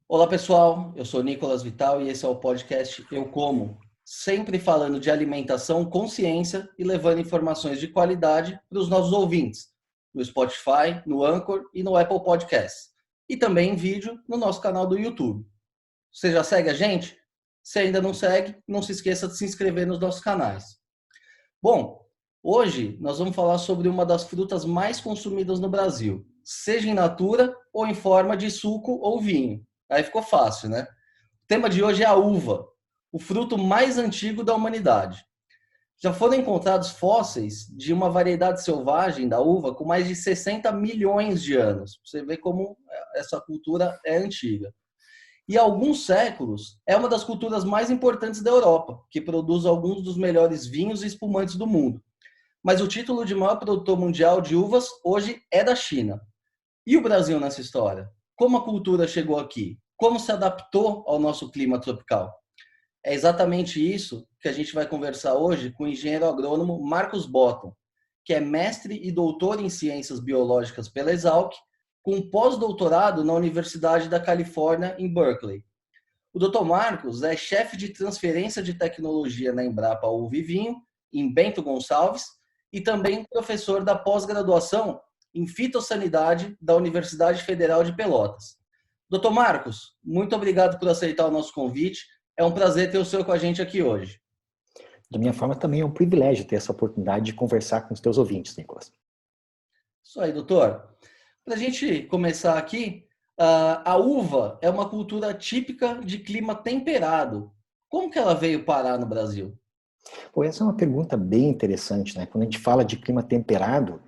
Olá pessoal, eu sou Nicolas Vital e esse é o podcast Eu Como, sempre falando de alimentação com ciência e levando informações de qualidade para os nossos ouvintes, no Spotify, no Anchor e no Apple Podcasts, e também em vídeo no nosso canal do YouTube. Você já segue a gente? Se ainda não segue, não se esqueça de se inscrever nos nossos canais. Bom, hoje nós vamos falar sobre uma das frutas mais consumidas no Brasil, seja in natura ou em forma de suco ou vinho. Aí ficou fácil, né? O tema de hoje é a uva, o fruto mais antigo da humanidade. Já foram encontrados fósseis de uma variedade selvagem da uva com mais de 60 milhões de anos. Você vê como essa cultura é antiga. E há alguns séculos é uma das culturas mais importantes da Europa, que produz alguns dos melhores vinhos e espumantes do mundo. Mas o título de maior produtor mundial de uvas hoje é da China. E o Brasil nessa história? Como a cultura chegou aqui? Como se adaptou ao nosso clima tropical? É exatamente isso que a gente vai conversar hoje com o engenheiro agrônomo Marcos Botton, que é mestre e doutor em ciências biológicas pela Exalc, com pós-doutorado na Universidade da Califórnia, em Berkeley. O Dr. Marcos é chefe de transferência de tecnologia na Embrapa Uva e Vinho, em Bento Gonçalves, e também professor da pós-graduação em fitossanidade da Universidade Federal de Pelotas. Dr. Marcos, muito obrigado por aceitar o nosso convite. É um prazer ter o senhor com a gente aqui hoje. Da minha forma, também é um privilégio ter essa oportunidade de conversar com os teus ouvintes, Nicolas. Isso aí, doutor. Para a gente começar aqui, a uva é uma cultura típica de clima temperado. Como que ela veio parar no Brasil? Pô, essa é uma pergunta bem interessante, né? Quando a gente fala de clima temperado,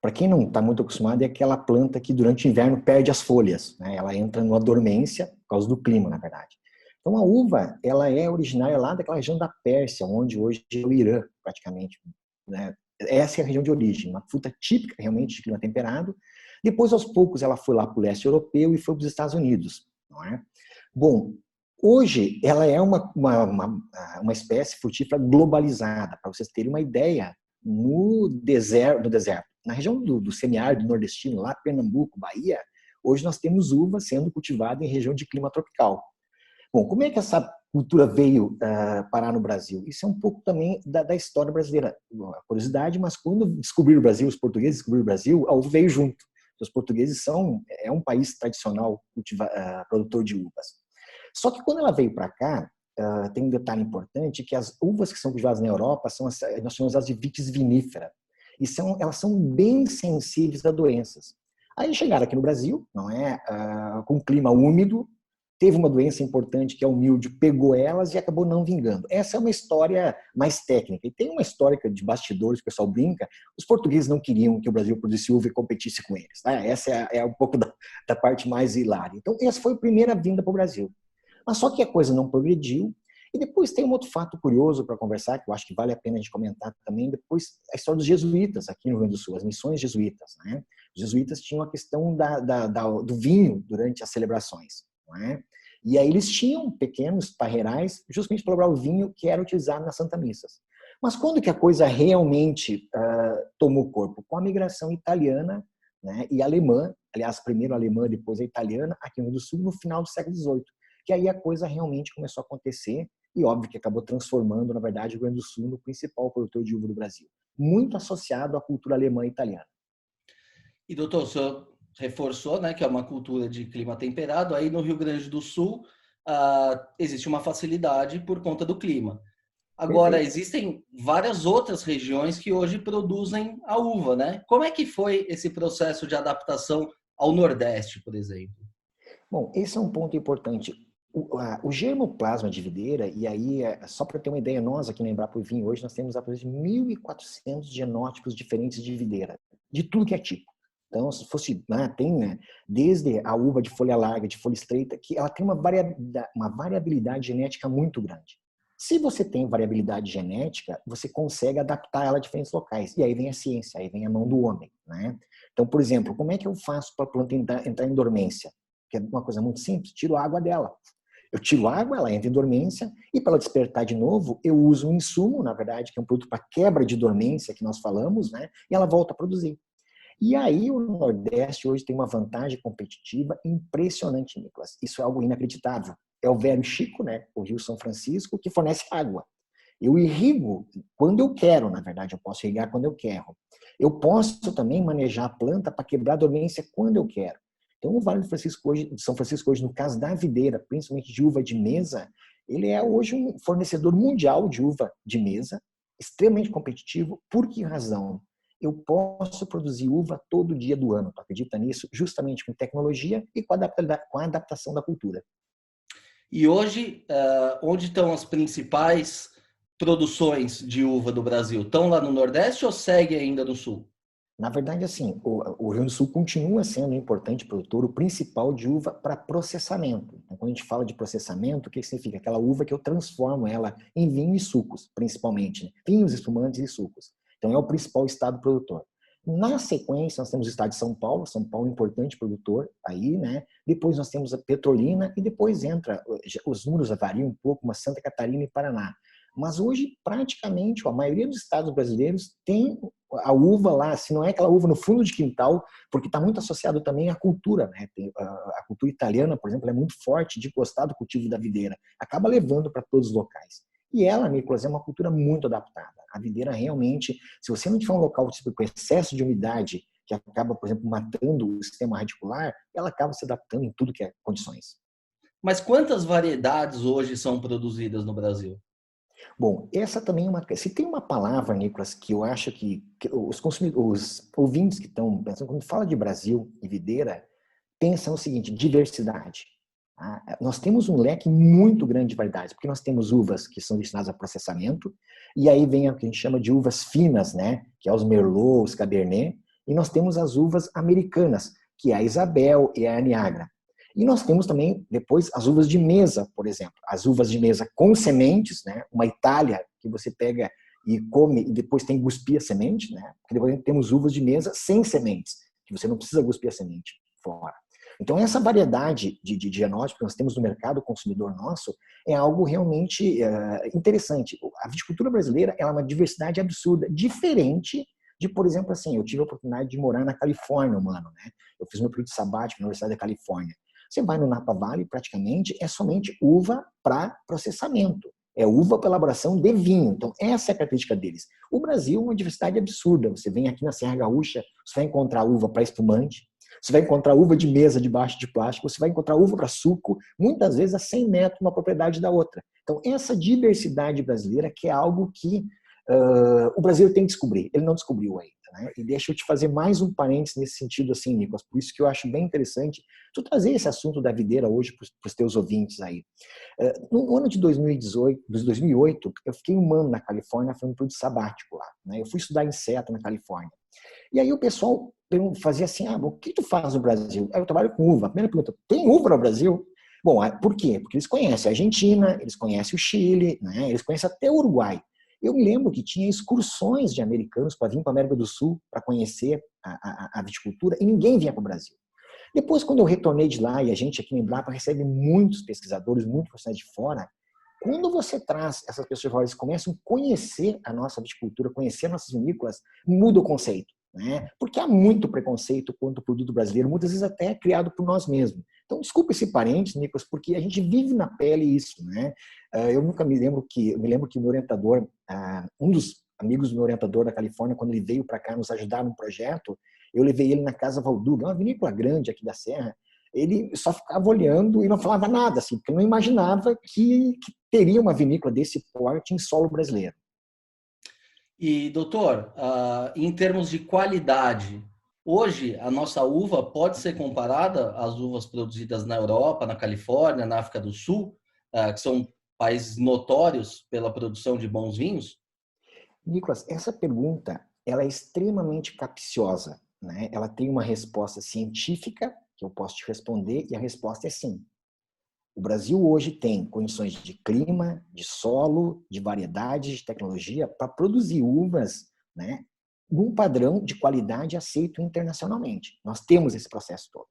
para quem não está muito acostumado, é aquela planta que durante o inverno perde as folhas, né? Ela entra numa dormência por causa do clima, na verdade. Então a uva, ela é originária lá daquela região da Pérsia, onde hoje é o Irã, praticamente, né? Essa é a região de origem, uma fruta típica realmente de clima temperado. Depois, aos poucos, ela foi lá para o leste europeu e foi para os Estados Unidos, não é? Bom, hoje ela é uma espécie frutífera globalizada, para vocês terem uma ideia, no deserto, na região do semiárido nordestino, lá Pernambuco, Bahia, hoje nós temos uva sendo cultivada em região de clima tropical. Bom, como é que essa cultura veio parar no Brasil? Isso é um pouco também da história brasileira. Uma curiosidade, mas quando descobriram o Brasil, os portugueses descobriram o Brasil, a uva veio junto. Os portugueses é um país tradicional produtor de uvas. Só que quando ela veio para cá, tem um detalhe importante, que as uvas que são cultivadas na Europa, nós chamamos elas de vitis vinífera. E elas são bem sensíveis a doenças. Aí chegaram aqui no Brasil, não é, com um clima úmido, teve uma doença importante que é o mildio, pegou elas e acabou não vingando. Essa é uma história mais técnica. E tem uma história de bastidores, o pessoal brinca, os portugueses não queriam que o Brasil produzisse uva e competisse com eles. Né? Essa é um pouco da parte mais hilária. Então, essa foi a primeira vinda para o Brasil. Mas só que a coisa não progrediu. E depois tem um outro fato curioso para conversar, que eu acho que vale a pena a gente comentar também, depois a história dos jesuítas aqui no Rio Grande do Sul, as missões jesuítas. Né? Os jesuítas tinham a questão do vinho durante as celebrações. Não é? E aí eles tinham pequenos parreirais justamente para elaborar o vinho que era utilizado nas Santa Missas. Mas quando que a coisa realmente tomou corpo? Com a migração italiana, né, e alemã, aliás, primeiro a alemã, depois a italiana, aqui no Rio Grande do Sul, no final do século XVIII. Que aí a coisa realmente começou a acontecer e óbvio que acabou transformando, na verdade, o Rio Grande do Sul no principal produtor de uva do Brasil. Muito associado à cultura alemã e italiana. E doutor, o senhor reforçou, né, que é uma cultura de clima temperado. Aí no Rio Grande do Sul existe uma facilidade por conta do clima. Agora, Perfeito. existem várias outras regiões que hoje produzem a uva, né? Como é que foi esse processo de adaptação ao Nordeste, por exemplo? Bom, esse é um ponto importante. O germoplasma de videira, e aí, só para ter uma ideia, nós aqui na Embrapa Vinho, hoje nós temos aproximadamente 1.400 genótipos diferentes de videira, de tudo que é tipo. Então, se fosse, tem desde a uva de folha larga, de folha estreita, que ela tem uma variabilidade genética muito grande. Se você tem variabilidade genética, você consegue adaptar ela a diferentes locais. E aí vem a ciência, aí vem a mão do homem. Né? Então, por exemplo, como é que eu faço para a planta entrar em dormência? Que é uma coisa muito simples, tiro a água dela. Eu tiro a água, ela entra em dormência, e para ela despertar de novo, eu uso um insumo, na verdade, que é um produto para quebra de dormência que nós falamos, né? E ela volta a produzir. E aí o Nordeste hoje tem uma vantagem competitiva impressionante, Nicolas. Isso é algo inacreditável. É o velho Chico, né, o Rio São Francisco, que fornece água. Eu irrigo quando eu quero, na verdade, eu posso irrigar quando eu quero. Eu posso também manejar a planta para quebrar a dormência quando eu quero. Então, o Vale de São Francisco hoje, no caso da videira, principalmente de uva de mesa, ele é hoje um fornecedor mundial de uva de mesa, extremamente competitivo. Por que razão? Eu posso produzir uva todo dia do ano, tu acredita nisso? Justamente com tecnologia e com a adaptação da cultura. E hoje, onde estão as principais produções de uva do Brasil? Estão lá no Nordeste ou segue ainda no Sul? Na verdade, assim, o Rio Grande do Sul continua sendo um importante produtor, o principal de uva para processamento. Então, quando a gente fala de processamento, o que significa? Aquela uva que eu transformo ela em vinho e sucos, principalmente. Né? Vinhos, espumantes e sucos. Então, é o principal estado produtor. Na sequência, nós temos o estado de São Paulo é um importante produtor aí, né? Depois nós temos a Petrolina e depois entra, os números variam um pouco, mas Santa Catarina e Paraná. Mas hoje, praticamente, a maioria dos estados brasileiros tem a uva lá, se não é aquela uva no fundo de quintal, porque está muito associado também à cultura, né? A cultura italiana, por exemplo, é muito forte de gostar do cultivo da videira, acaba levando para todos os locais. E ela, Nicolas, é uma cultura muito adaptada. A videira realmente, se você não tiver um local com excesso de umidade, que acaba, por exemplo, matando o sistema radicular, ela acaba se adaptando em tudo que é condições. Mas quantas variedades hoje são produzidas no Brasil? Bom, essa também é uma. Se tem uma palavra, Nicolas, que eu acho que os ouvintes que estão pensando, quando fala de Brasil e videira, pensam o seguinte: diversidade. Tá? Nós temos um leque muito grande de variedades, porque nós temos uvas que são destinadas a processamento, e aí vem o que a gente chama de uvas finas, né? Que é os Merlot, os Cabernet, e nós temos as uvas americanas, que é a Isabel e a Niagara. E nós temos também, depois, as uvas de mesa, por exemplo. As uvas de mesa com sementes, né? Uma Itália que você pega e come e depois tem que cuspir a semente, né? Porque depois temos uvas de mesa sem sementes, que você não precisa cuspir a semente fora. Então, essa variedade de genótipos que nós temos no mercado consumidor nosso é algo realmente interessante. A viticultura brasileira é uma diversidade absurda, diferente de, por exemplo, assim, eu tive a oportunidade de morar na Califórnia um ano, né? Eu fiz meu período sabático na Universidade da Califórnia. Você vai no Napa Valley, praticamente é somente uva para processamento. É uva para elaboração de vinho. Então, essa é a característica deles. O Brasil é uma diversidade absurda. Você vem aqui na Serra Gaúcha, você vai encontrar uva para espumante, você vai encontrar uva de mesa debaixo de plástico, você vai encontrar uva para suco, muitas vezes a 100 metros uma propriedade da outra. Então, essa diversidade brasileira que é algo que o Brasil tem que descobrir. Ele não descobriu ainda. Né? E deixa eu te fazer mais um parênteses nesse sentido, assim, Nicolas, por isso que eu acho bem interessante tu trazer esse assunto da videira hoje para os teus ouvintes aí. No ano de 2018, 2008, eu fiquei um ano na Califórnia fazendo um período sabático lá. Né? Eu fui estudar inseto na Califórnia. E aí o pessoal fazia assim, o que tu faz no Brasil? Eu trabalho com uva. A primeira pergunta, tem uva no Brasil? Bom, por quê? Porque eles conhecem a Argentina, eles conhecem o Chile, né? Eles conhecem até o Uruguai. Eu me lembro que tinha excursões de americanos para vir para a América do Sul para conhecer a viticultura e ninguém vinha para o Brasil. Depois, quando eu retornei de lá, e a gente aqui em Embrapa recebe muitos pesquisadores, muitos profissionais de fora, quando você traz essas pessoas de fora, eles começam a conhecer a nossa viticultura, conhecer nossas vinícolas, muda o conceito. Né? Porque há muito preconceito contra o produto brasileiro, muitas vezes até criado por nós mesmos. Então, desculpa esse parênteses, Nicolas, porque a gente vive na pele isso. Né? Eu nunca me lembro que o meu orientador, um dos amigos do meu orientador da Califórnia, quando ele veio para cá nos ajudar num projeto, eu levei ele na Casa Valduga, uma vinícola grande aqui da Serra. Ele só ficava olhando e não falava nada, assim, porque não imaginava que teria uma vinícola desse porte em solo brasileiro. E, doutor, em termos de qualidade, hoje a nossa uva pode ser comparada às uvas produzidas na Europa, na Califórnia, na África do Sul, que são países notórios pela produção de bons vinhos? Nicolas, essa pergunta ela é extremamente capciosa. Né? Ela tem uma resposta científica que eu posso te responder e a resposta é sim. O Brasil hoje tem condições de clima, de solo, de variedade, de tecnologia para produzir uvas, né, num padrão de qualidade aceito internacionalmente. Nós temos esse processo todo.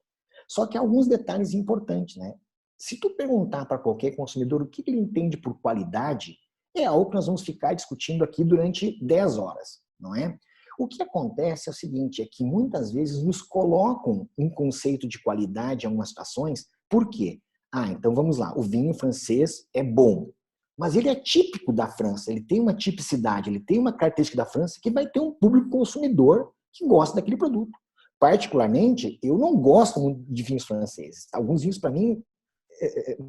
Só que há alguns detalhes importantes, né? Se tu perguntar para qualquer consumidor o que ele entende por qualidade, é algo que nós vamos ficar discutindo aqui durante 10 horas, não é? O que acontece é o seguinte, é que muitas vezes nos colocam um conceito de qualidade em algumas situações. Por quê? Então vamos lá, o vinho francês é bom, mas ele é típico da França, ele tem uma tipicidade, ele tem uma característica da França que vai ter um público consumidor que gosta daquele produto. Particularmente, eu não gosto muito de vinhos franceses. Alguns vinhos, para mim,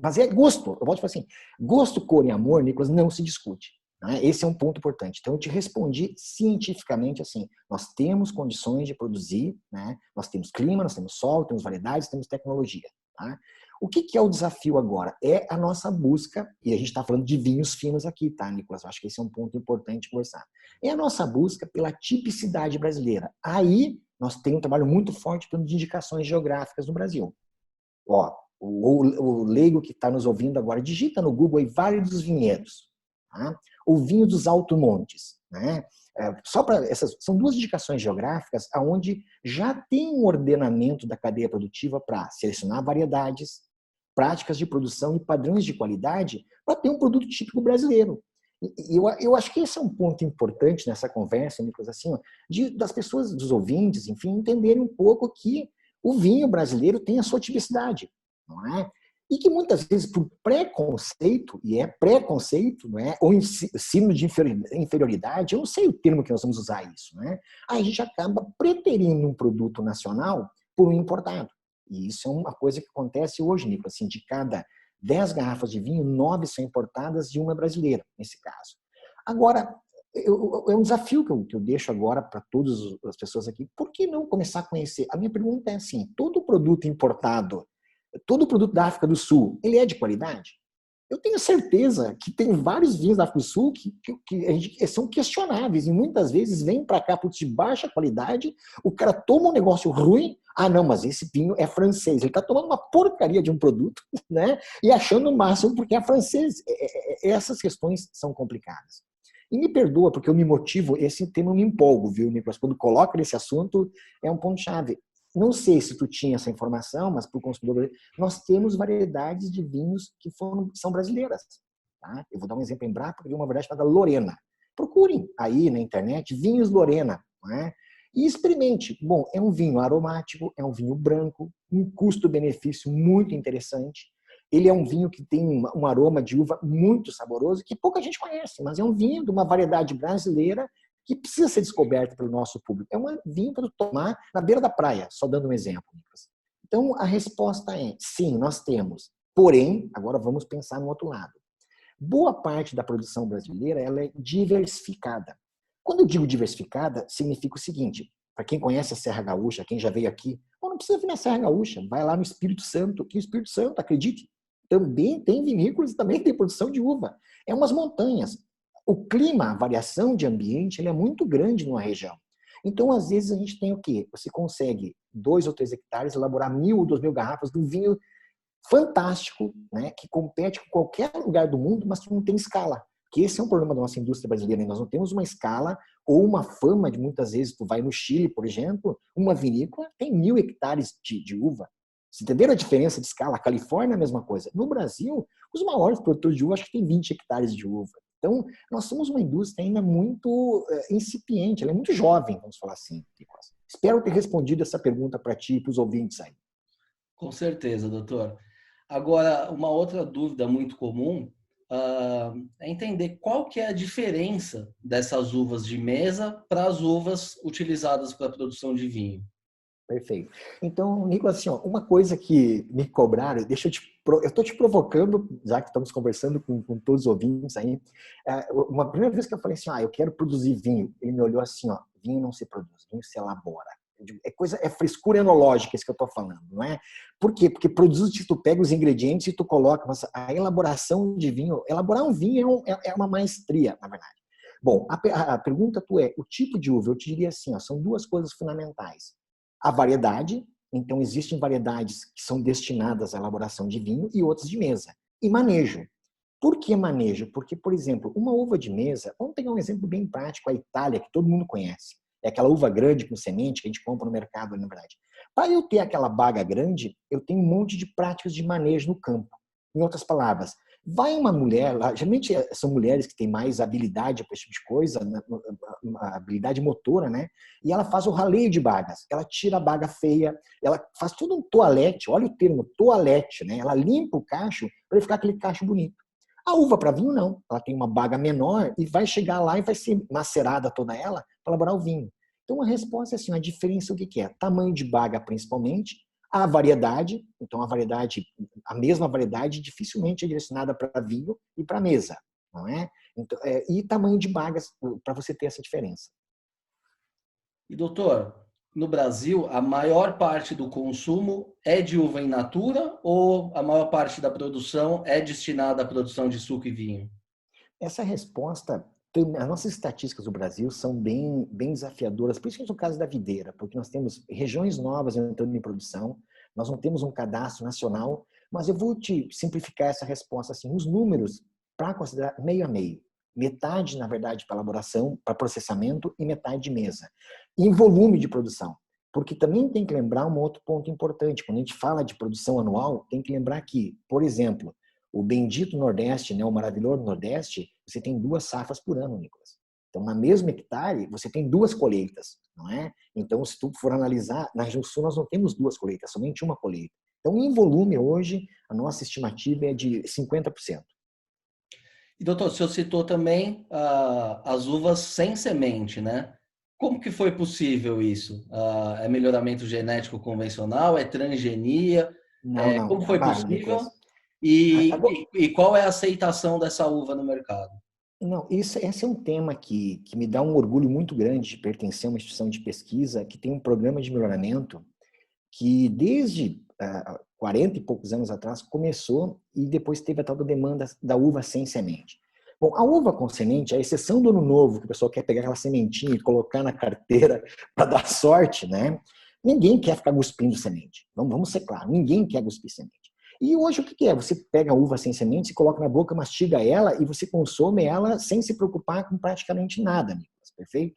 mas é gosto. Eu volto a falar assim, gosto, cor e amor, Nicolas, não se discute. Né? Esse é um ponto importante. Então, eu te respondi cientificamente assim, nós temos condições de produzir, né? Nós temos clima, nós temos sol, temos variedades, temos tecnologia. Tá? O que é o desafio agora? É a nossa busca, e a gente está falando de vinhos finos aqui, tá, Nicolas? Eu acho que esse é um ponto importante conversar. É a nossa busca pela tipicidade brasileira. Aí, nós temos um trabalho muito forte de indicações geográficas no Brasil. Ó, o leigo que está nos ouvindo agora, digita no Google aí Vale dos Vinhedos, tá? O vinho dos Altos Montes, né? Só para essas são duas indicações geográficas aonde já tem um ordenamento da cadeia produtiva para selecionar variedades, práticas de produção e padrões de qualidade para ter um produto típico brasileiro. E eu acho que esse é um ponto importante nessa conversa, Nicolas, assim, ó, das pessoas, dos ouvintes, enfim, entenderem um pouco que o vinho brasileiro tem a sua tipicidade, não é? E que muitas vezes, por preconceito, e é preconceito, não é? Ou ensino de inferioridade, eu não sei o termo que nós vamos usar isso, né? Aí a gente acaba preterindo um produto nacional por um importado. E isso é uma coisa que acontece hoje, Nicolas, assim, de cada 10 garrafas de vinho, 9 são importadas e uma é brasileira, nesse caso. Agora, é um desafio que eu deixo agora para todas as pessoas aqui. Por que não começar a conhecer? A minha pergunta é assim, todo produto importado, todo produto da África do Sul, ele é de qualidade? Eu tenho certeza que tem vários vinhos da África do Sul que são questionáveis e muitas vezes vêm para cá de baixa qualidade, o cara toma um negócio ruim, não, mas esse vinho é francês, ele está tomando uma porcaria de um produto, né? E achando o máximo porque é francês. Essas questões são complicadas. E me perdoa, porque eu me motivo, esse tema eu me empolgo, viu, Nicolas? Quando coloca nesse assunto, é um ponto-chave. Não sei se tu tinha essa informação, mas para o consumidor, nós temos variedades de vinhos que são brasileiras. Tá? Eu vou dar um exemplo em Brás, porque tem uma variedade chamada Lorena. Procurem aí na internet vinhos Lorena. Não é? E experimente. Bom, é um vinho aromático, é um vinho branco, um custo-benefício muito interessante. Ele é um vinho que tem um aroma de uva muito saboroso, que pouca gente conhece, mas é um vinho de uma variedade brasileira que precisa ser descoberto pelo nosso público. É um vinho para tomar na beira da praia, só dando um exemplo, Nicolas. Então, a resposta é sim, nós temos. Porém, agora vamos pensar no outro lado. Boa parte da produção brasileira ela é diversificada. Quando eu digo diversificada, significa o seguinte, para quem conhece a Serra Gaúcha, quem já veio aqui, não precisa vir na Serra Gaúcha, vai lá no Espírito Santo, que o Espírito Santo, acredite, também tem vinícolas e também tem produção de uva. É umas montanhas. O clima, a variação de ambiente, ele é muito grande numa região. Então, às vezes, a gente tem o quê? Você consegue 2 ou 3 hectares, elaborar 1.000 ou 2.000 garrafas de um vinho fantástico, né, que compete com qualquer lugar do mundo, mas não tem escala. Que esse é um problema da nossa indústria brasileira. Nós não temos uma escala ou uma fama de muitas vezes, tu vai no Chile, por exemplo, uma vinícola tem 1.000 hectares de uva. Você entenderam a diferença de escala? A Califórnia é a mesma coisa. No Brasil, os maiores produtores de uva acho que tem 20 hectares de uva. Então, nós somos uma indústria ainda muito incipiente, ela é muito jovem, vamos falar assim. Espero ter respondido essa pergunta para ti e para os ouvintes aí. Com certeza, doutor. Agora, uma outra dúvida muito comum é entender qual que é a diferença dessas uvas de mesa para as uvas utilizadas para a produção de vinho. Perfeito. Então, Nicolas, assim, ó, uma coisa que me cobraram, eu estou te provocando, já que estamos conversando com todos os ouvintes aí, uma primeira vez que eu falei assim, eu quero produzir vinho, ele me olhou assim, vinho não se produz, vinho se elabora. É frescura enológica isso que eu estou falando, não é? Por quê? Porque produz, tu pega os ingredientes e tu coloca, mas a elaboração de vinho, elaborar um vinho é uma maestria, na verdade. Bom, a pergunta o tipo de uva, eu te diria assim, são 2 coisas fundamentais. A variedade, então existem variedades que são destinadas à elaboração de vinho e outras de mesa. E manejo. Por que manejo? Porque, por exemplo, uma uva de mesa, vamos pegar um exemplo bem prático, a Itália, que todo mundo conhece. É aquela uva grande com semente que a gente compra no mercado, na verdade. Para eu ter aquela baga grande, eu tenho um monte de práticas de manejo no campo. Em outras palavras, Vai uma mulher lá, geralmente são mulheres que têm mais habilidade para esse tipo de coisa, né, habilidade motora, né? E ela faz o raleio de bagas. Ela tira a baga feia, ela faz todo um toalete, olha o termo, toalete, né? Ela limpa o cacho para ele ficar aquele cacho bonito. A uva para vinho não, ela tem uma baga menor e vai chegar lá e vai ser macerada toda ela para elaborar o vinho. Então a resposta é assim, a diferença o que é? Tamanho de baga principalmente, a variedade, então a mesma variedade dificilmente é direcionada para vinho e para mesa, não é? Então, e tamanho de bagas para você ter essa diferença. E doutor, no Brasil, a maior parte do consumo é de uva in natura ou a maior parte da produção é destinada à produção de suco e vinho? Essa resposta, as nossas estatísticas do Brasil são bem desafiadoras, principalmente no caso da videira, porque nós temos regiões novas entrando em produção, nós não temos um cadastro nacional, mas eu vou te simplificar essa resposta assim, os números para considerar meio a meio. Metade, na verdade, para elaboração, para processamento e metade de mesa. Em volume de produção. Porque também tem que lembrar um outro ponto importante. Quando a gente fala de produção anual, tem que lembrar que, por exemplo, o bendito Nordeste, né, o maravilhoso Nordeste, você tem 2 safras por ano, Nicolas. Então, na mesma hectare, você tem 2 colheitas, não é? Então, se tu for analisar, na região sul nós não temos 2 colheitas, somente uma colheita. Então, em volume, hoje, a nossa estimativa é de 50%. E doutor, o senhor citou também as uvas sem semente, né? Como que foi possível isso? É melhoramento genético convencional? É transgenia? Não, Como não. foi Nicolas. possível? Agora, E qual é a aceitação dessa uva no mercado? não, esse é um tema que me dá um orgulho muito grande de pertencer a uma instituição de pesquisa que tem um programa de melhoramento que desde 40 e poucos anos atrás começou e depois teve a tal da demanda da uva sem semente. Bom, a uva com semente, a exceção do ano novo, que o pessoal quer pegar aquela sementinha e colocar na carteira para dar sorte, né? Ninguém quer ficar cuspindo semente. Vamos ser claros, ninguém quer cuspir semente. E hoje o que é? Você pega a uva sem semente, se coloca na boca, mastiga ela e você consome ela sem se preocupar com praticamente nada, Nicolas, perfeito?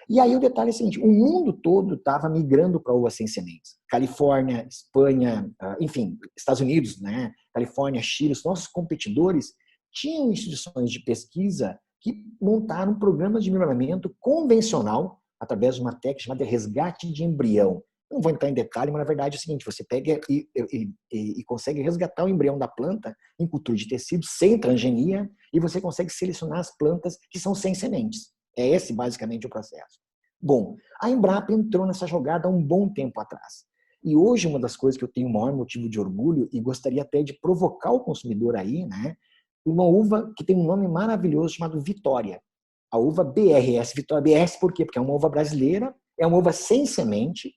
E aí o detalhe é o seguinte, o mundo todo estava migrando para uva sem sementes. Califórnia, Espanha, enfim, Estados Unidos, né? Califórnia, Chile, os nossos competidores tinham instituições de pesquisa que montaram programas de melhoramento convencional através de uma técnica chamada resgate de embrião. Não vou entrar em detalhe, mas na verdade é o seguinte, você pega e consegue resgatar o embrião da planta em cultura de tecido, sem transgenia, e você consegue selecionar as plantas que são sem sementes. É esse basicamente o processo. Bom, a Embrapa entrou nessa jogada há um bom tempo atrás. E hoje uma das coisas que eu tenho o maior motivo de orgulho e gostaria até de provocar o consumidor aí, né? Uma uva que tem um nome maravilhoso chamado Vitória. A uva BRS, Vitória BRS por quê? Porque é uma uva brasileira, é uma uva sem semente,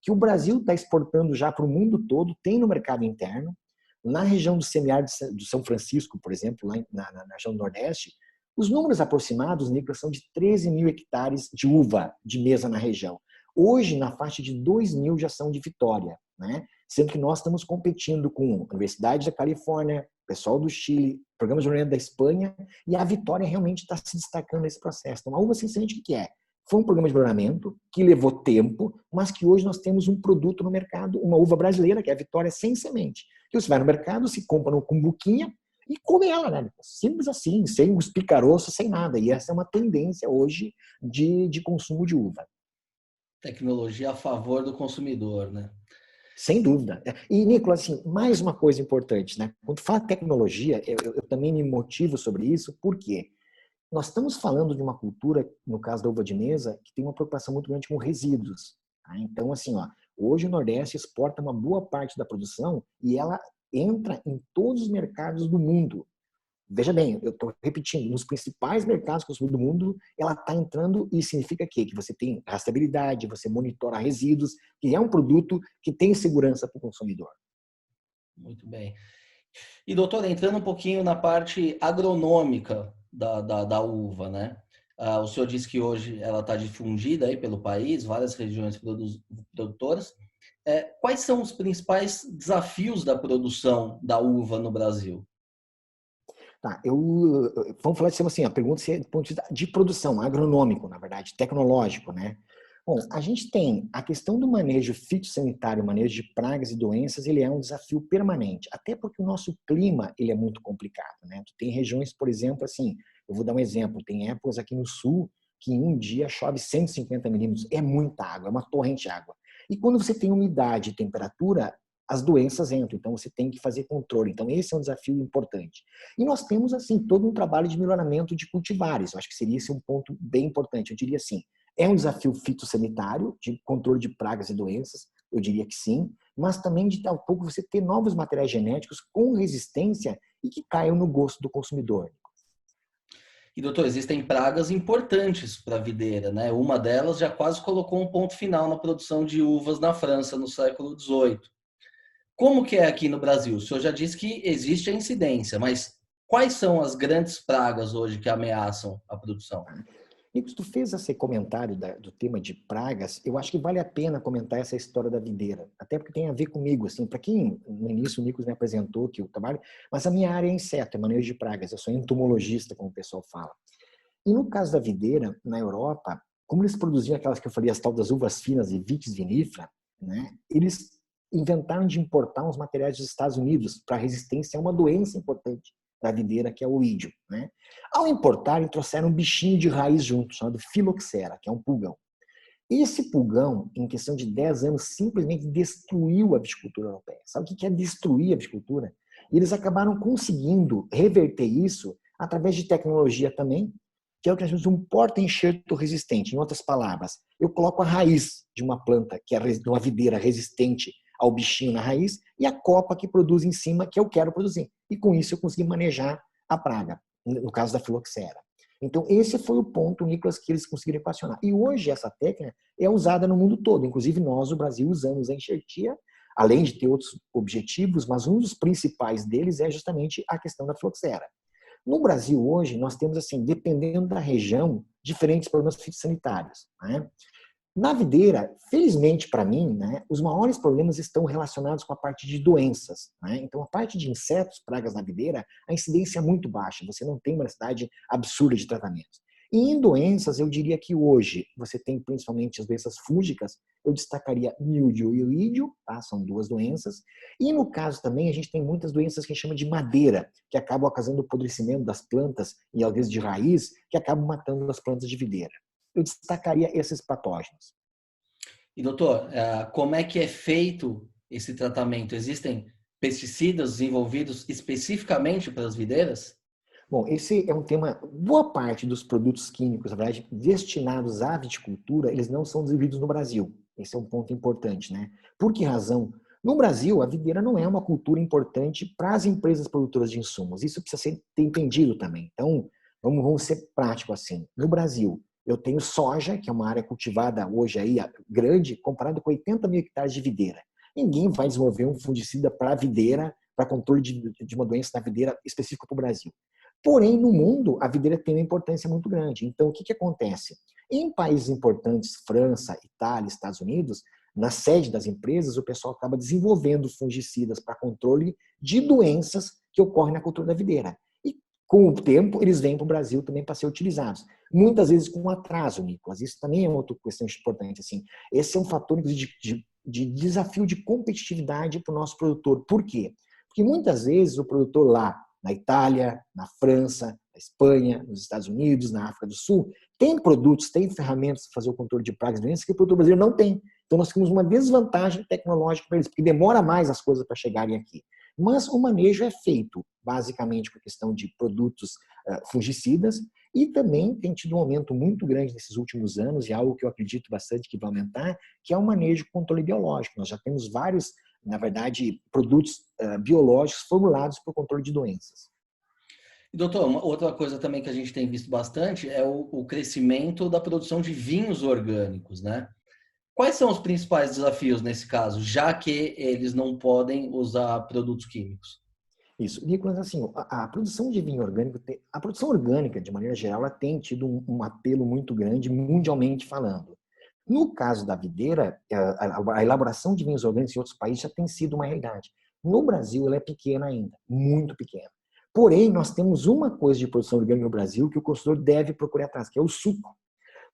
que o Brasil está exportando já para o mundo todo, tem no mercado interno. Na região do semiárido de São Francisco, por exemplo, lá na região do Nordeste, os números aproximados, Nicolas, são de 13 mil hectares de uva de mesa na região. Hoje, na faixa de 2 mil já são de Vitória, né? Sendo que nós estamos competindo com a Universidade da Califórnia, pessoal do Chile, programas de melhoramento da Espanha, e a Vitória realmente está se destacando nesse processo. Então, a uva sem semente, o que é? Foi um programa de melhoramento que levou tempo, mas que hoje nós temos um produto no mercado, uma uva brasileira, que é a Vitória sem semente. Que você vai no mercado, se compra no cumbuquinha, e come ela, né? Simples assim, sem os picaroços, sem nada. E essa é uma tendência hoje de consumo de uva. Tecnologia a favor do consumidor, né? Sem dúvida. E, Nicolas, assim, mais uma coisa importante, né? Quando fala tecnologia, eu também me motivo sobre isso, porque nós estamos falando de uma cultura, no caso da uva de mesa, que tem uma preocupação muito grande com resíduos. Tá? Então, assim, ó, hoje o Nordeste exporta uma boa parte da produção e ela entra em todos os mercados do mundo. Veja bem, eu estou repetindo, nos principais mercados consumidores do mundo, ela está entrando e significa que você tem rastreabilidade, você monitora resíduos, que é um produto que tem segurança para o consumidor. Muito bem. E doutor, entrando um pouquinho na parte agronômica da uva, né? O senhor disse que hoje ela está difundida aí pelo país, várias regiões produtoras. Quais são os principais desafios da produção da uva no Brasil? Tá, vamos falar assim, a pergunta é do ponto de vista de produção, agronômico, na verdade, tecnológico, né? Bom, a gente tem a questão do manejo fitossanitário, manejo de pragas e doenças, ele é um desafio permanente, até porque o nosso clima ele é muito complicado, né? Tu tem regiões, por exemplo, assim, eu vou dar um exemplo, tem épocas aqui no sul que em um dia chove 150 milímetros, é muita água, é uma torrente de água. E quando você tem umidade e temperatura, as doenças entram, então você tem que fazer controle. Então esse é um desafio importante. E nós temos, assim, todo um trabalho de melhoramento de cultivares, eu acho que seria esse um ponto bem importante, eu diria assim, é um desafio fitossanitário, de controle de pragas e doenças, eu diria que sim, mas também de tal pouco você ter novos materiais genéticos com resistência e que caiam no gosto do consumidor. E, doutor, existem pragas importantes para a videira, né? Uma delas já quase colocou um ponto final na produção de uvas na França no século XVIII. Como que é aqui no Brasil? O senhor já disse que existe a incidência, mas quais são as grandes pragas hoje que ameaçam a produção? Nicos, tu fez esse comentário do tema de pragas, eu acho que vale a pena comentar essa história da videira, até porque tem a ver comigo, assim, para quem no início o Nicos me apresentou que eu trabalho, mas a minha área é inseto, é manejo de pragas, eu sou entomologista, como o pessoal fala. E no caso da videira, na Europa, como eles produziam aquelas que eu falei, as tal das uvas finas e vitis vinifera, né, eles inventaram de importar uns materiais dos Estados Unidos para resistência a uma doença importante da videira, que é o ídio, né? Ao importarem, trouxeram um bichinho de raiz junto, chamado filoxera, que é um pulgão. Esse pulgão, em questão de 10 anos, simplesmente destruiu a viticultura europeia. Sabe o que é destruir a viticultura? E eles acabaram conseguindo reverter isso através de tecnologia também, que é o que a gente chama de um porta-enxerto resistente. Em outras palavras, eu coloco a raiz de uma planta, que é de uma videira resistente ao bichinho na raiz, e a copa que produz em cima, que eu quero produzir. E com isso eu consegui manejar a praga, no caso da filoxera. Então, esse foi o ponto, Nicolas, que eles conseguiram equacionar. E hoje essa técnica é usada no mundo todo. Inclusive, nós, o Brasil, usamos a enxertia, além de ter outros objetivos, mas um dos principais deles é justamente a questão da filoxera. No Brasil, hoje, nós temos, assim, dependendo da região, diferentes problemas fitossanitários, né? Na videira, felizmente para mim, né, os maiores problemas estão relacionados com a parte de doenças, né? Então, a parte de insetos, pragas na videira, a incidência é muito baixa, você não tem uma necessidade absurda de tratamentos. E em doenças, eu diria que hoje você tem principalmente as doenças fúngicas, eu destacaria mildio e oídio, tá? São duas doenças. E no caso também, a gente tem muitas doenças que a gente chama de madeira, que acabam causando o apodrecimento das plantas, e às vezes de raiz, que acabam matando as plantas de videira. Eu destacaria esses patógenos. E, doutor, como é que é feito esse tratamento? Existem pesticidas desenvolvidos especificamente para as videiras? Bom, esse é um tema, boa parte dos produtos químicos, na verdade, destinados à viticultura, eles não são desenvolvidos no Brasil. Esse é um ponto importante, né? Por que razão? No Brasil, a videira não é uma cultura importante para as empresas produtoras de insumos. Isso precisa ser entendido também. Então, vamos ser práticos assim. No Brasil, eu tenho soja, que é uma área cultivada hoje aí grande, comparado com 80 mil hectares de videira. Ninguém vai desenvolver um fungicida para a videira, para controle de uma doença na videira específica para o Brasil. Porém, no mundo, a videira tem uma importância muito grande. Então, o que acontece? Em países importantes, França, Itália, Estados Unidos, na sede das empresas, o pessoal acaba desenvolvendo fungicidas para controle de doenças que ocorrem na cultura da videira. E, com o tempo, eles vêm para o Brasil também para ser utilizados. Muitas vezes com atraso, Nicolas. Isso também é outra questão importante. Assim. Esse é um fator de desafio de competitividade para o nosso produtor. Por quê? Porque muitas vezes o produtor lá, na Itália, na França, na Espanha, nos Estados Unidos, na África do Sul, tem produtos, tem ferramentas para fazer o controle de pragas e doenças que o produtor brasileiro não tem. Então nós temos uma desvantagem tecnológica para eles, porque demora mais as coisas para chegarem aqui. Mas o manejo é feito, basicamente, com a questão de produtos fungicidas, e também tem tido um aumento muito grande nesses últimos anos, e algo que eu acredito bastante que vai aumentar, que é o manejo com controle biológico. Nós já temos vários, na verdade, produtos biológicos formulados para o controle de doenças. E, doutor, uma outra coisa também que a gente tem visto bastante é o crescimento da produção de vinhos orgânicos, né? Quais são os principais desafios nesse caso, já que eles não podem usar produtos químicos? Isso. Nicolas, assim, a produção de vinho orgânico, a produção orgânica, de maneira geral, ela tem tido um apelo muito grande, mundialmente falando. No caso da videira, a elaboração de vinhos orgânicos em outros países já tem sido uma realidade. No Brasil, ela é pequena ainda, muito pequena. Porém, nós temos uma coisa de produção orgânica no Brasil que o consumidor deve procurar atrás, que é o suco.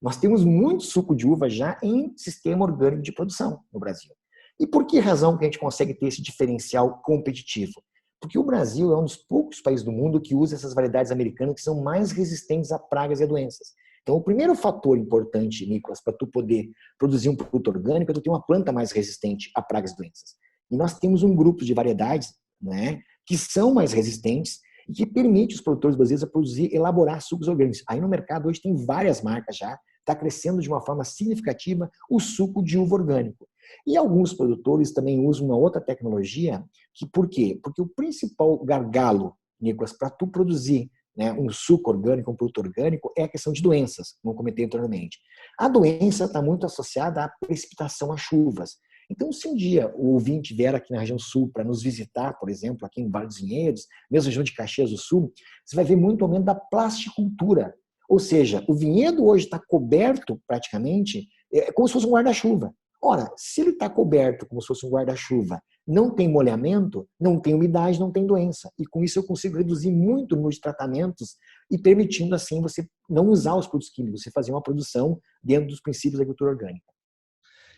Nós temos muito suco de uva já em sistema orgânico de produção no Brasil. E por que razão que a gente consegue ter esse diferencial competitivo? Porque o Brasil é um dos poucos países do mundo que usa essas variedades americanas que são mais resistentes a pragas e a doenças. Então, o primeiro fator importante, Nicolas, para tu poder produzir um produto orgânico é tu ter uma planta mais resistente a pragas e doenças. E nós temos um grupo de variedades, né, que são mais resistentes e que permite os produtores brasileiros a produzir, elaborar sucos orgânicos. Aí no mercado hoje tem várias marcas já, está crescendo de uma forma significativa o suco de uva orgânico. E alguns produtores também usam uma outra tecnologia, que por quê? Porque o principal gargalo, Nicolas, para tu produzir, né, um suco orgânico, um produto orgânico, é a questão de doenças, como eu comentei anteriormente. A doença está muito associada à precipitação, às chuvas. Então, se um dia o ouvinte vier aqui na região sul para nos visitar, por exemplo, aqui em Vale dos Vinhedos, mesmo região de Caxias do Sul, você vai ver muito aumento da plasticultura. Ou seja, o vinhedo hoje está coberto praticamente como se fosse um guarda-chuva. Ora, se ele está coberto como se fosse um guarda-chuva, não tem molhamento, não tem umidade, não tem doença. E com isso eu consigo reduzir muito o número de tratamentos e permitindo assim você não usar os produtos químicos, você fazer uma produção dentro dos princípios da agricultura orgânica.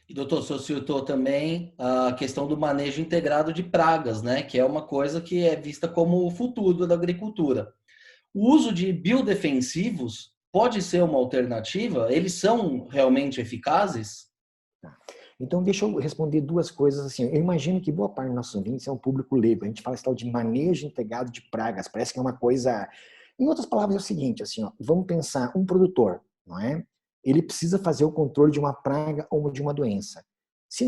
E, doutor, o senhor citou também a questão do manejo integrado de pragas, né? Que é uma coisa que é vista como o futuro da agricultura. O uso de biodefensivos pode ser uma alternativa? Eles são realmente eficazes? Então, deixa eu responder duas coisas assim. Eu imagino que boa parte dos nossos ouvintes é um público leigo. A gente fala esse tal de manejo integrado de pragas. Parece que é uma coisa... Em outras palavras, é o seguinte, assim, ó, vamos pensar, um produtor, não é? Ele precisa fazer o controle de uma praga ou de uma doença. Se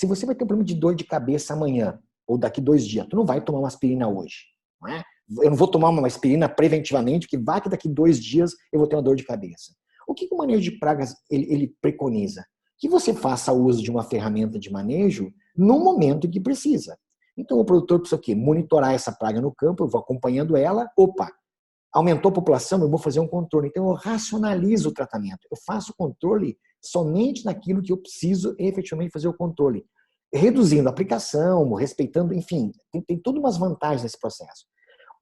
você vai ter um problema de dor de cabeça amanhã, ou daqui 2 dias, tu não vai tomar uma aspirina hoje, não é? Eu não vou tomar uma aspirina preventivamente, porque vai que daqui 2 dias eu vou ter uma dor de cabeça. O que o manejo de pragas ele preconiza? Que você faça uso de uma ferramenta de manejo no momento em que precisa. Então, o produtor precisa o quê? Monitorar essa praga no campo, eu vou acompanhando ela, opa, aumentou a população, eu vou fazer um controle. Então, eu racionalizo o tratamento. Eu faço o controle somente naquilo que eu preciso efetivamente fazer o controle. Reduzindo a aplicação, respeitando, enfim, tem todas umas vantagens nesse processo.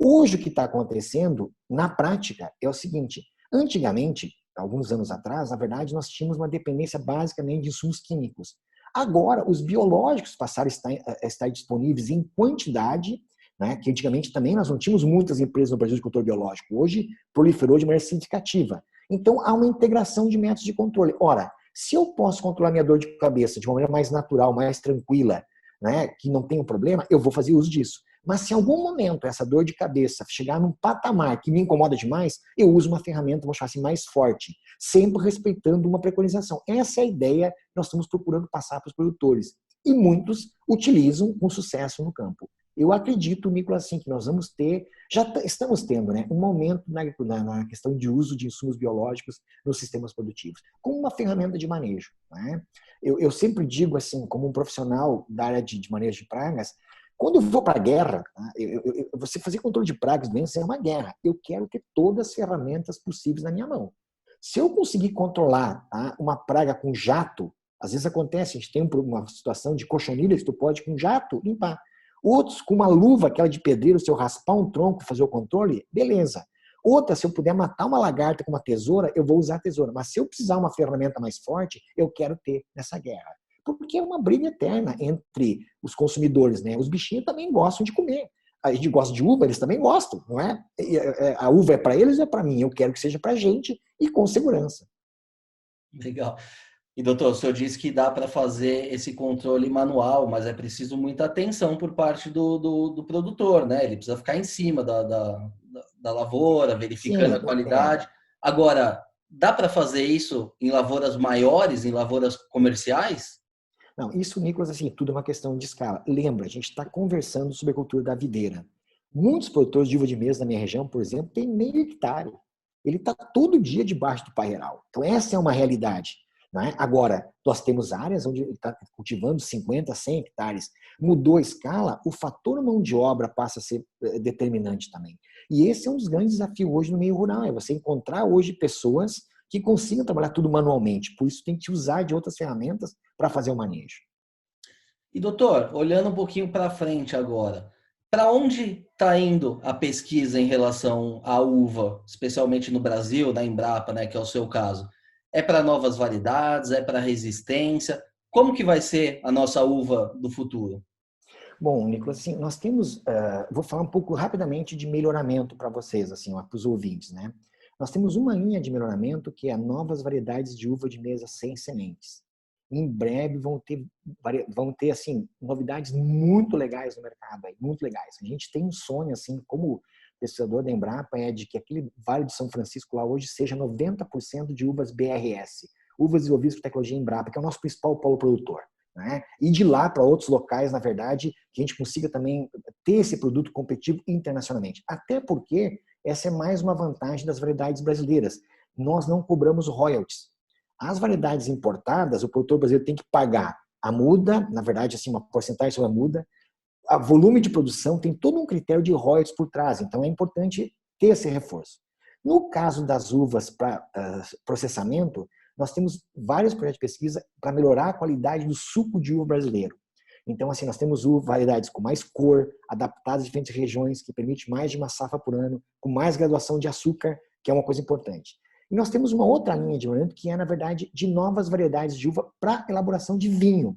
Hoje, o que está acontecendo, na prática, é o seguinte. Antigamente, alguns anos atrás, na verdade, nós tínhamos uma dependência basicamente de insumos químicos. Agora, os biológicos passaram a estar disponíveis em quantidade, né, que antigamente também nós não tínhamos muitas empresas no Brasil de controle biológico. Hoje, proliferou de maneira significativa. Então, há uma integração de métodos de controle. Ora, se eu posso controlar minha dor de cabeça de uma maneira mais natural, mais tranquila, né, que não tem um problema, eu vou fazer uso disso. Mas se em algum momento essa dor de cabeça chegar num patamar que me incomoda demais, eu uso uma ferramenta, vamos chamar assim, mais forte, sempre respeitando uma preconização. Essa é a ideia que nós estamos procurando passar para os produtores. E muitos utilizam com sucesso no campo. Eu acredito, Nicolas, assim, que nós vamos ter, estamos tendo, né, um aumento na questão de uso de insumos biológicos nos sistemas produtivos, como uma ferramenta de manejo. Né? Eu sempre digo, assim, como um profissional da área de manejo de pragas, quando eu vou para a guerra, tá, você fazer controle de pragas e doenças é uma guerra. Eu quero ter todas as ferramentas possíveis na minha mão. Se eu conseguir controlar, tá, uma praga com jato, às vezes acontece, a gente tem uma situação de cochonilhas, tu pode com jato limpar. Outros, com uma luva, aquela de pedreiro, se eu raspar um tronco, fazer o controle, beleza. Outra, se eu puder matar uma lagarta com uma tesoura, eu vou usar a tesoura. Mas se eu precisar uma ferramenta mais forte, eu quero ter nessa guerra. Porque é uma briga eterna entre os consumidores, né? Os bichinhos também gostam de comer. A gente gosta de uva, eles também gostam, não é? A uva é para eles ou é para mim? Eu quero que seja para a gente e com segurança. Legal. E, doutor, o senhor disse que dá para fazer esse controle manual, mas é preciso muita atenção por parte do produtor, né? Ele precisa ficar em cima da lavoura, verificando a Sim, qualidade. Agora, dá para fazer isso em lavouras maiores, em lavouras comerciais? Não, isso, Nicolas, assim, tudo é uma questão de escala. Lembra, a gente está conversando sobre a cultura da videira. Muitos produtores de uva de mesa na minha região, por exemplo, têm meio hectare. Ele está todo dia debaixo do parreiral. Então, essa é uma realidade. Né? Agora, nós temos áreas onde ele está cultivando 50, 100 hectares. Mudou a escala, o fator mão de obra passa a ser determinante também. E esse é um dos grandes desafios hoje no meio rural, é você encontrar hoje pessoas que consigam trabalhar tudo manualmente. Por isso, tem que usar de outras ferramentas para fazer o manejo. E, doutor, olhando um pouquinho para frente agora, para onde está indo a pesquisa em relação à uva, especialmente no Brasil, na Embrapa, né, que é o seu caso? É para novas variedades? É para resistência? Como que vai ser a nossa uva do futuro? Bom, Nicolas, assim, nós temos, vou falar um pouco rapidamente de melhoramento para vocês, assim, para os ouvintes, né? Nós temos uma linha de melhoramento que é novas variedades de uva de mesa sem sementes. Em breve vão ter assim, novidades muito legais no mercado, aí, muito legais. A gente tem um sonho, assim, como pesquisador da Embrapa, é de que aquele Vale de São Francisco lá hoje seja 90% de uvas BRS, uvas desenvolvidas por tecnologia Embrapa, que é o nosso principal polo produtor. Né? E de lá para outros locais, na verdade, que a gente consiga também ter esse produto competitivo internacionalmente. Até porque essa é mais uma vantagem das variedades brasileiras. Nós não cobramos royalties. As variedades importadas, o produtor brasileiro tem que pagar a muda, na verdade, assim, uma porcentagem sobre a muda, a volume de produção, tem todo um critério de royalties por trás. Então, é importante ter esse reforço. No caso das uvas para processamento, nós temos vários projetos de pesquisa para melhorar a qualidade do suco de uva brasileiro. Então, assim, nós temos variedades com mais cor, adaptadas a diferentes regiões, que permite mais de uma safra por ano, com mais graduação de açúcar, que é uma coisa importante. E nós temos uma outra linha de desenvolvimento que é, na verdade, de novas variedades de uva para elaboração de vinho.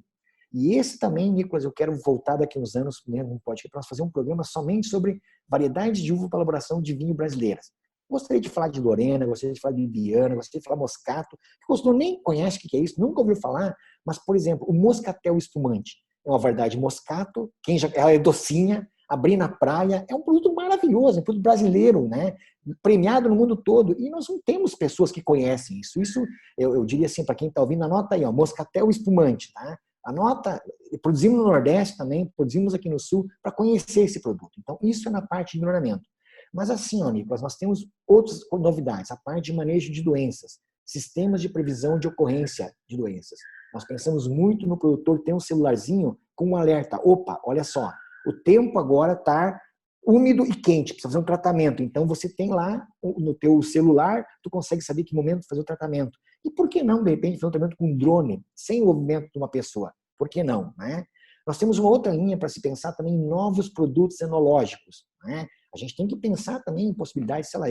E esse também, Nicolas, eu quero voltar daqui uns anos, mesmo pode para nós fazer um programa somente sobre variedades de uva para elaboração de vinho brasileiras. Gostaria de falar de Lorena, gostaria de falar de Bibiana, gostaria de falar Moscato, que o consultor nem conhece o que é isso, nunca ouviu falar, mas, por exemplo, o Moscatel espumante é uma variedade Moscato, ela é docinha, abrir na praia, é um produto maravilhoso, é um produto brasileiro, né? Premiado no mundo todo, e nós não temos pessoas que conhecem isso. Isso, eu diria assim, para quem está ouvindo, anota aí, ó, Moscatel espumante, tá? Anota, produzimos no Nordeste também, produzimos aqui no Sul, para conhecer esse produto. Então, isso é na parte de melhoramento. Mas assim, ó, Nicolas, nós temos outras novidades, a parte de manejo de doenças, sistemas de previsão de ocorrência de doenças. Nós pensamos muito no produtor ter um celularzinho com um alerta. Opa, olha só, o tempo agora está úmido e quente, precisa fazer um tratamento. Então você tem lá no teu celular, tu consegue saber que momento fazer o tratamento. E por que não, de repente, fazer um tratamento com um drone, sem o movimento de uma pessoa? Por que não, né? Nós temos uma outra linha para se pensar também em novos produtos enológicos, né? A gente tem que pensar também em possibilidades, sei lá,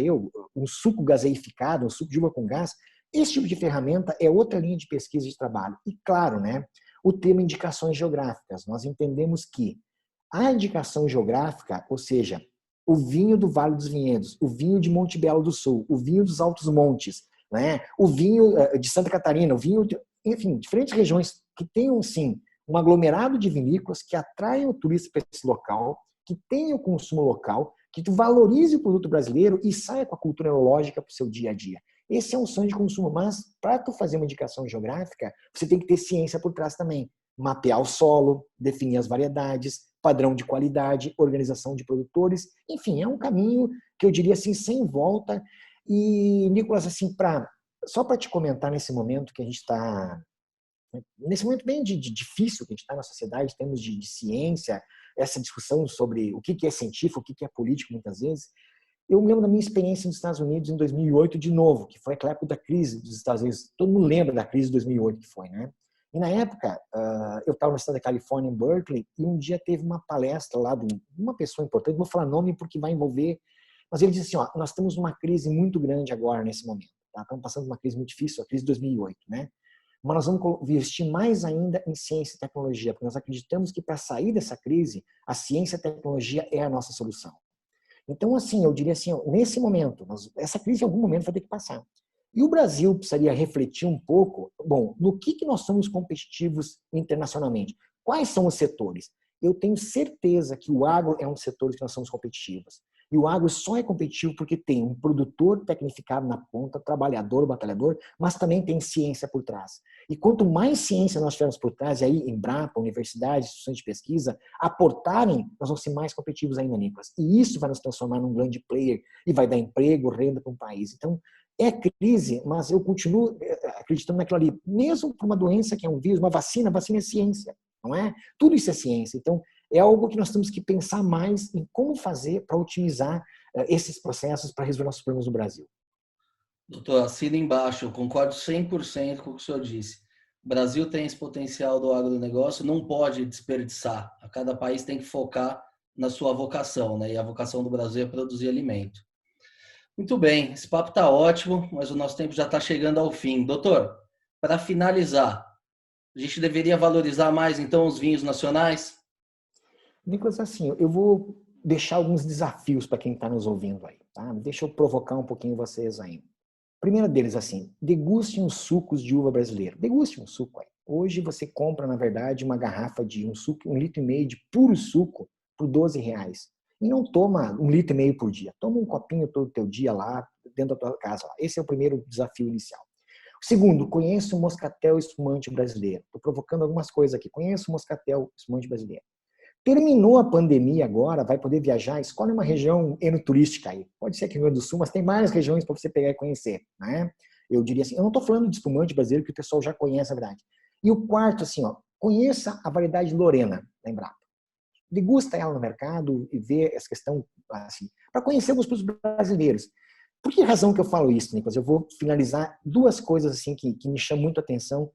um suco gaseificado, um suco de uva com gás. Esse tipo de ferramenta é outra linha de pesquisa de trabalho. E claro, né, o tema indicações geográficas. Nós entendemos que a indicação geográfica, ou seja, o vinho do Vale dos Vinhedos, o vinho de Monte Belo do Sul, o vinho dos Altos Montes, né, o vinho de Santa Catarina, o vinho, enfim, diferentes regiões que tenham, sim, um aglomerado de vinícolas que atraiam o turista para esse local, que tenha o consumo local, que tu valorize o produto brasileiro e saia com a cultura enológica para o seu dia a dia. Esse é um sonho de consumo, mas para tu fazer uma indicação geográfica, você tem que ter ciência por trás também. Mapear o solo, definir as variedades, padrão de qualidade, organização de produtores, enfim, é um caminho que eu diria assim, sem volta. E, Nicolas, assim, só para te comentar nesse momento que a gente está nesse momento bem difícil que a gente está na sociedade, temos de ciência, essa discussão sobre o que é científico, o que é político, muitas vezes. Eu me lembro da minha experiência nos Estados Unidos em 2008 de novo, que foi aquela época da crise dos Estados Unidos. Todo mundo lembra da crise de 2008 que foi, né? E na época, eu estava no estado da Califórnia, em Berkeley, e um dia teve uma palestra lá de uma pessoa importante, não vou falar nome porque vai envolver, mas ele disse assim, ó, nós temos uma crise muito grande agora, nesse momento. Tá? Estamos passando uma crise muito difícil, a crise de 2008, né? Mas nós vamos investir mais ainda em ciência e tecnologia, porque nós acreditamos que para sair dessa crise, a ciência e a tecnologia é a nossa solução. Então, assim, eu diria assim, nesse momento, essa crise em algum momento vai ter que passar. E o Brasil precisaria refletir um pouco, bom, no que nós somos competitivos internacionalmente? Quais são os setores? Eu tenho certeza que o agro é um dos setores que nós somos competitivos. E o agro só é competitivo porque tem um produtor tecnificado na ponta, trabalhador, batalhador, mas também tem ciência por trás. E quanto mais ciência nós tivermos por trás, e aí Embrapa, universidades, instituições de pesquisa, aportarem, nós vamos ser mais competitivos ainda, Nicolas. E isso vai nos transformar num grande player e vai dar emprego, renda para um país. Então, é crise, mas eu continuo acreditando naquilo ali. Mesmo para uma doença que é um vírus, uma vacina é ciência, não é? Tudo isso é ciência. Então, é algo que nós temos que pensar mais em como fazer para otimizar esses processos para resolver nossos problemas no Brasil. Doutor, assina embaixo, eu concordo 100% com o que o senhor disse. O Brasil tem esse potencial do agronegócio, não pode desperdiçar. A cada país tem que focar na sua vocação, né? E a vocação do Brasil é produzir alimento. Muito bem, esse papo está ótimo, mas o nosso tempo já está chegando ao fim. Doutor, para finalizar, a gente deveria valorizar mais então os vinhos nacionais? Nicolas, assim, eu vou deixar alguns desafios para quem está nos ouvindo aí, tá? Deixa eu provocar um pouquinho vocês aí. Primeiro deles, assim, deguste uns sucos de uva brasileiro. Deguste um suco aí. Hoje você compra, na verdade, uma garrafa de um suco, 1,5 litro de puro suco por R$ 12. E não toma 1,5 litro por dia. Toma um copinho todo teu dia lá, dentro da tua casa. Lá. Esse é o primeiro desafio inicial. O segundo, conheça o moscatel espumante brasileiro. Estou provocando algumas coisas aqui. Conheça o moscatel espumante brasileiro. Terminou a pandemia agora, vai poder viajar, escolhe uma região enoturística aí. Pode ser aqui no Rio Grande do Sul, mas tem várias regiões para você pegar e conhecer, né? Eu diria assim, eu não estou falando de espumante brasileiro, que o pessoal já conhece a verdade. E o quarto, assim, ó, conheça a variedade Lorena da Embrapa. Degusta ela no mercado e vê essa questão, assim, para conhecer alguns produtos brasileiros. Por que razão que eu falo isso, Nicolas? Eu vou finalizar duas coisas, assim, que me chamam muito a atenção.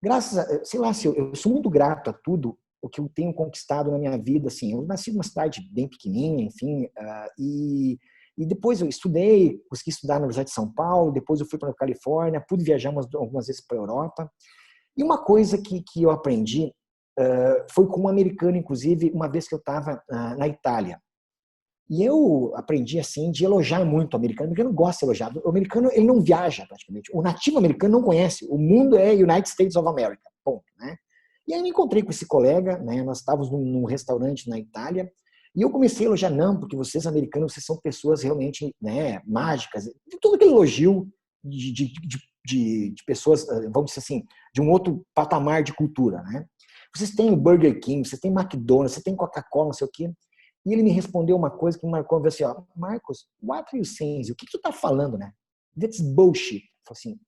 Graças a, sei lá, eu sou muito grato a tudo o que eu tenho conquistado na minha vida, assim, eu nasci numa cidade bem pequenininha, enfim, e depois eu estudei, consegui estudar na Universidade de São Paulo, depois eu fui para a Califórnia, pude viajar algumas vezes para a Europa, e uma coisa que eu aprendi foi com um americano, inclusive, uma vez que eu estava na Itália, e eu aprendi, assim, de elogiar muito o americano. O americano gosta de elogiar. O americano, ele não viaja, praticamente. O nativo americano não conhece. O mundo é United States of America. Ponto, né? E aí eu me encontrei com esse colega, né? Nós estávamos num restaurante na Itália, e eu comecei a elogiar, não, porque vocês americanos, vocês são pessoas realmente, né, mágicas. De tudo aquele elogio de pessoas, vamos dizer assim, de um outro patamar de cultura, né? Vocês têm o Burger King, vocês têm McDonald's, vocês têm Coca-Cola, não sei o quê. E ele me respondeu uma coisa que me marcou, assim, ó, Marcos, what are you saying? O que tu tá falando, né? That's bullshit. Eu falei assim,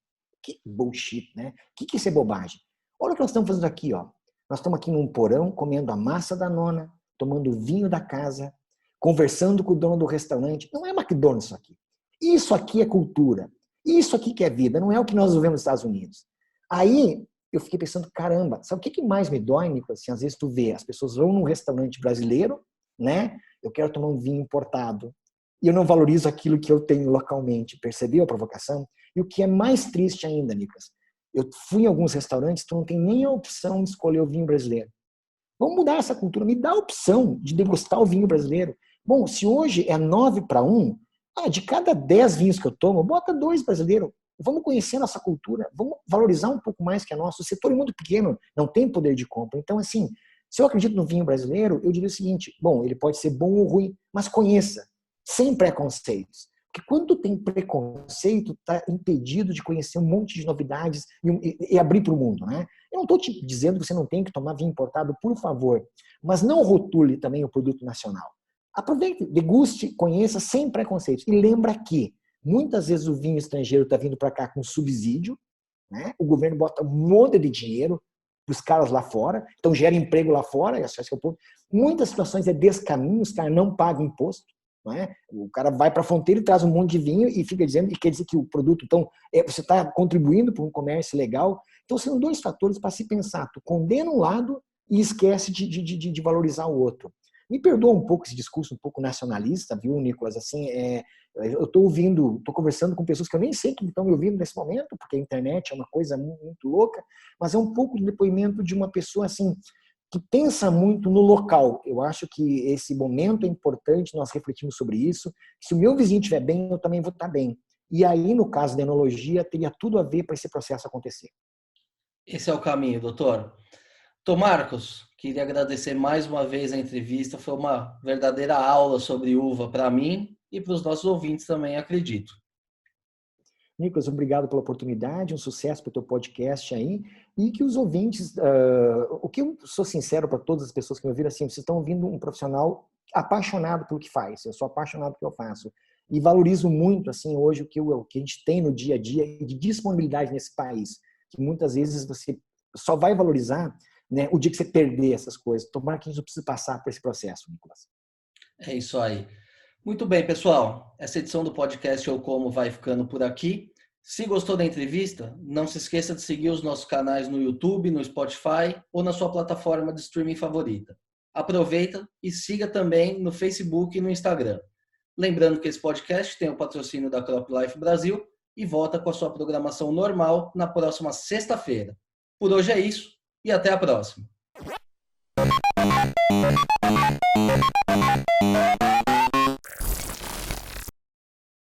que bullshit, né? O que isso é bobagem? Olha o que nós estamos fazendo aqui, ó. Nós estamos aqui num porão, comendo a massa da nona, tomando vinho da casa, conversando com o dono do restaurante. Não é McDonald's isso aqui. Isso aqui é cultura. Isso aqui que é vida. Não é o que nós vivemos nos Estados Unidos. Aí eu fiquei pensando, caramba, sabe o que mais me dói, Nicolas? Assim, às vezes tu vê, as pessoas vão num restaurante brasileiro, né? Eu quero tomar um vinho importado e eu não valorizo aquilo que eu tenho localmente. Percebeu a provocação? E o que é mais triste ainda, Nicolas, eu fui em alguns restaurantes, tu não tem nem a opção de escolher o vinho brasileiro. Vamos mudar essa cultura, me dá a opção de degustar o vinho brasileiro. Bom, se hoje é 9-1, de cada 10 vinhos que eu tomo, bota 2 brasileiros. Vamos conhecer a nossa cultura, vamos valorizar um pouco mais que a nossa. O setor é muito pequeno, não tem poder de compra. Então, assim, se eu acredito no vinho brasileiro, eu diria o seguinte, bom, ele pode ser bom ou ruim, mas conheça, sem preconceitos. Porque quando tem preconceito, está impedido de conhecer um monte de novidades e abrir para o mundo, né? Eu não estou te dizendo que você não tem que tomar vinho importado, por favor, mas não rotule também o produto nacional. Aproveite, deguste, conheça sem preconceitos. E lembra que muitas vezes o vinho estrangeiro está vindo para cá com subsídio, né? O governo bota um monte de dinheiro para os caras lá fora, então gera emprego lá fora, muitas situações é descaminho, os caras não pagam imposto, não é? O cara vai para a fronteira e traz um monte de vinho e fica dizendo, e quer dizer que o produto, então, você está contribuindo para um comércio legal. Então, são dois fatores para se pensar. Tu condena um lado e esquece de valorizar o outro. Me perdoa um pouco esse discurso um pouco nacionalista, viu, Nicolas? Assim, eu estou conversando com pessoas que eu nem sei que estão me ouvindo nesse momento, porque a internet é uma coisa muito louca, mas é um pouco do depoimento de uma pessoa assim que pensa muito no local. Eu acho que esse momento é importante, nós refletimos sobre isso. Se o meu vizinho estiver bem, eu também vou estar bem. E aí, no caso da enologia, teria tudo a ver para esse processo acontecer. Esse é o caminho, doutor. Tom Marcos, queria agradecer mais uma vez a entrevista. Foi uma verdadeira aula sobre uva para mim e para os nossos ouvintes também, acredito. Nicolas, obrigado pela oportunidade, um sucesso para o teu podcast aí, e que os ouvintes, o que eu sou sincero para todas as pessoas que me ouviram, assim, vocês estão ouvindo um profissional apaixonado pelo que faz, eu sou apaixonado pelo que eu faço, e valorizo muito, assim, hoje o que a gente tem no dia a dia de disponibilidade nesse país, que muitas vezes você só vai valorizar, né, o dia que você perder essas coisas. Tomara que a gente não precise passar por esse processo, Nicolas. É isso aí. Muito bem, pessoal. Essa edição do podcast Eu Como vai ficando por aqui. Se gostou da entrevista, não se esqueça de seguir os nossos canais no YouTube, no Spotify ou na sua plataforma de streaming favorita. Aproveita e siga também no Facebook e no Instagram. Lembrando que esse podcast tem o patrocínio da Crop Life Brasil e volta com a sua programação normal na próxima sexta-feira. Por hoje é isso e até a próxima.